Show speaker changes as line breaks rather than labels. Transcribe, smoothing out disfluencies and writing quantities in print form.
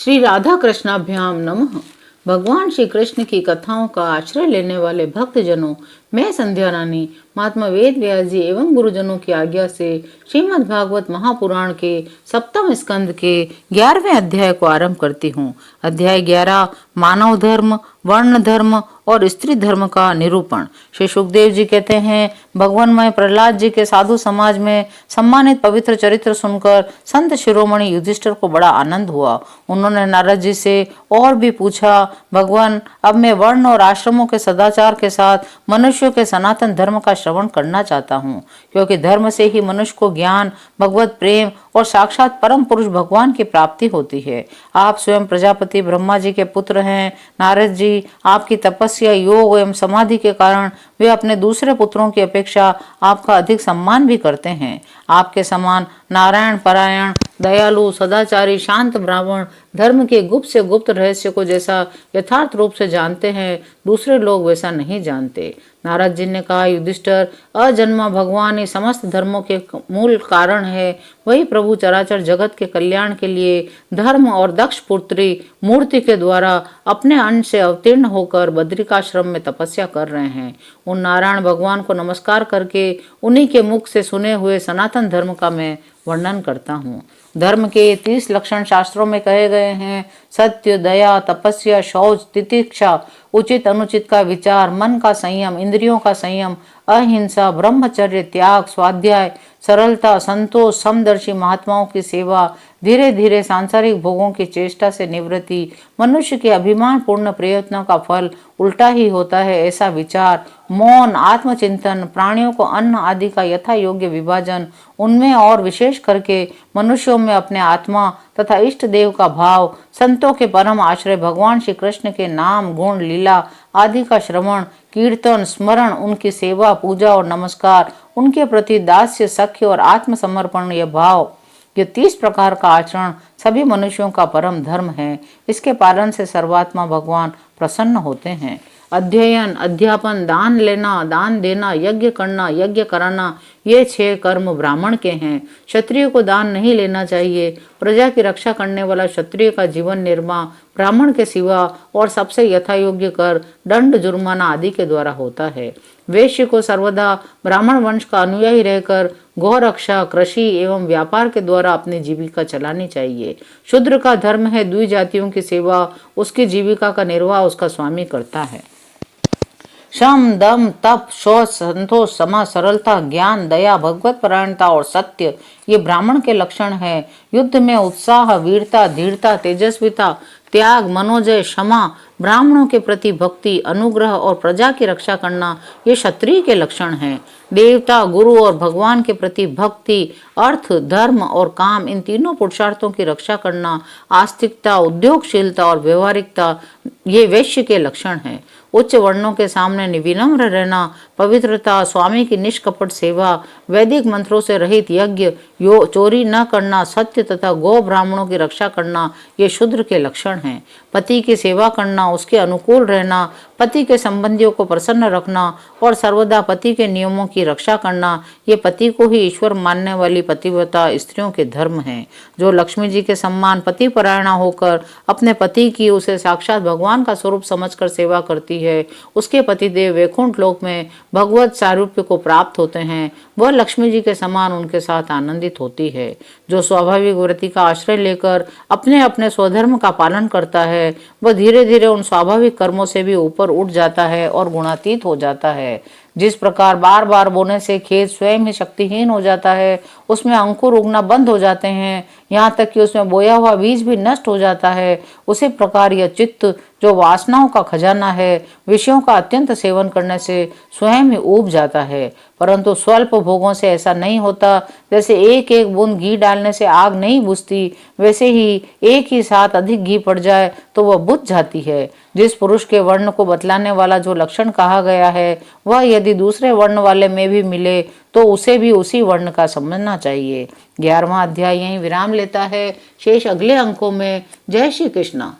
श्री राधा कृष्णाभ्याम नमः। भगवान श्री कृष्ण की कथाओं का आश्रय लेने वाले भक्तजनों, मैं संध्या रानी महात्मा वेद व्यास जी एवं गुरुजनों की आज्ञा से श्रीमद् भागवत महापुराण के सप्तम स्कंद के 11वें अध्याय को आरंभ करती हूँ। अध्याय 11 मानव धर्म, वर्ण धर्म और स्त्री धर्म का निरूपण। श्री सुखदेव जी कहते हैं, भगवानमय प्रहलाद जी के साधु समाज में सम्मानित पवित्र चरित्र सुनकर संत शिरोमणि युधिष्ठिर को बड़ा आनंद हुआ। उन्होंने नारद जी से और भी पूछा, भगवान, अब मैं वर्ण और आश्रमों के सदाचार के साथ मनुष्यों के सनातन धर्म का श्रवण करना चाहता हूँ, क्योंकि धर्म से ही मनुष्य को ज्ञान, भगवत प्रेम और साक्षात परम पुरुष भगवान की प्राप्ति होती है। आप स्वयं प्रजापति ब्रह्मा जी के पुत्र हैं। नारद जी, आपकी तपस्या, योग एवं समाधि के कारण वे अपने दूसरे पुत्रों की अपेक्षा आपका अधिक सम्मान भी करते हैं। आपके समान नारायण परायण, दयालु, सदाचारी, शांत ब्राह्मण धर्म के गुप्त से गुप्त रहस्य को जैसा यथार्थ रूप से जानते हैं, दूसरे लोग वैसा नहीं जानते। नारद जी ने कहा, युधिष्ठिर, अजन्मा भगवान ही समस्त धर्मों के मूल कारण है। वही प्रभु चराचर जगत के कल्याण के लिए धर्म और दक्ष पुत्री मूर्ति के द्वारा अपने अंश से अवतीर्ण होकर बद्रिकाश्रम में तपस्या कर रहे हैं। उन नारायण भगवान को नमस्कार करके उन्हीं के मुख से सुने हुए सनातन धर्म का मैं वर्णन करता हूँ। धर्म के 30 लक्षण शास्त्रों में कहे गए हैं। सत्य, दया, तपस्या, शौच, तितिक्षा, उचित अनुचित का विचार, मन का संयम, इंद्रियों का संयम, अहिंसा, ब्रह्मचर्य, त्याग, स्वाध्याय, सरलता, संतोष, समदर्शी महात्माओं की सेवा, धीरे धीरे सांसारिक भोगों की चेष्टा से निवृत्ति, मनुष्य के अभिमान पूर्ण प्रयत्नों का फल उल्टा ही होता है ऐसा विचार, मौन, आत्मचिंतन, प्राणियों को अन्न आदि का यथा योग्य विभाजन, उनमें और विशेष करके मनुष्यों में अपने आत्मा तथा इष्ट देव का भाव, संतों के परम आश्रय भगवान श्री कृष्ण के नाम, गुण, लीला आदि का श्रवण, कीर्तन, स्मरण, उनकी सेवा, पूजा और नमस्कार, उनके प्रति दास्य, सख्य और आत्मसमर्पण यह भाव, ये 30 प्रकार का आचरण सभी मनुष्यों का परम धर्म है। इसके पालन से सर्वात्मा भगवान प्रसन्न होते हैं। अध्ययन, अध्यापन, दान लेना, दान देना, यज्ञ करना, यज्ञ कराना, ये 6 कर्म ब्राह्मण के हैं। क्षत्रिय को दान नहीं लेना चाहिए। प्रजा की रक्षा करने वाला क्षत्रिय का जीवन निर्वाह ब्राह्मण के सिवा और सबसे यथा योग्य कर, दंड, जुर्माना आदि के द्वारा होता है। वैश्य को सर्वदा ब्राह्मण वंश का अनुयायी रहकर गौ रक्षा, कृषि एवं व्यापार के द्वारा अपनी जीविका चलानी चाहिए। शूद्र का धर्म है द्विजातियों की सेवा, उसकी जीविका का निर्वाह उसका स्वामी करता है। श्रम, दम, तप, शौच, संतोष, क्षमा, सरलता, ज्ञान, दया, भगवत परायणता और सत्य ये ब्राह्मण के लक्षण हैं। युद्ध में उत्साह, वीरता, धीरता, तेजस्विता, त्याग, मनोजय, क्षमा, ब्राह्मणों के प्रति भक्ति, अनुग्रह और प्रजा की रक्षा करना ये क्षत्रिय के लक्षण हैं। देवता, गुरु और भगवान के प्रति भक्ति, अर्थ, धर्म और काम, इन तीनों पुरुषार्थों की रक्षा करना, आस्तिकता, उद्योगशीलता और व्यवहारिकता ये वैश्य के लक्षण हैं। उच्च वर्णों के सामने विनम्र रहना, पवित्रता, स्वामी की निष्कपट सेवा, वैदिक मंत्रों से रहित यज्ञ, चोरी न करना, सत्य तथा गौ ब्राह्मणों की रक्षा करना ये शूद्र के लक्षण हैं। पति की सेवा करना, उसके अनुकूल रहना, पति के संबंधियों को प्रसन्न रखना और सर्वदा पति के नियमों की रक्षा करना ये पति को ही ईश्वर मानने वाली पतिव्रता स्त्रियों के धर्म हैं। जो लक्ष्मी जी के सम्मान पति परायणा होकर अपने पति की उसे साक्षात भगवान का स्वरूप समझकर सेवा करती है, उसके पतिदेव वैकुंठ लोक में भगवत सारूप्य को प्राप्त होते हैं। वह लक्ष्मी जी के समान उनके साथ आनंदित होती है। जो स्वाभाविक वृत्ति का आश्रय लेकर अपने अपने स्वधर्म का पालन करता है, वह धीरे धीरे उन स्वाभाविक कर्मों से भी ऊपर उठ जाता है और गुणातीत हो जाता है। जिस प्रकार बार बार बोने से खेत स्वयं ही शक्तिहीन हो जाता है, उसमें अंकुर उगना बंद हो जाते हैं, यहाँ तक कि उसमें बोया हुआ बीज भी नष्ट हो जाता है, उसी प्रकार यह चित्त जो वासनाओं का खजाना है, विषयों का अत्यंत सेवन करने से स्वयं ही ऊब जाता है। परंतु स्वल्प भोगों से ऐसा नहीं होता। जैसे एक एक बूंद घी डालने से आग नहीं बुझती, वैसे ही एक ही साथ अधिक घी पड़ जाए तो वह बुझ जाती है। जिस पुरुष के वर्ण को बतलाने वाला जो लक्षण कहा गया है, वह यदि दूसरे वर्ण वाले में भी मिले तो उसे भी उसी वर्ण का समझना चाहिए। 11वां अध्याय यहीं विराम लेता है। शेष अगले अंकों में। जय श्री कृष्ण।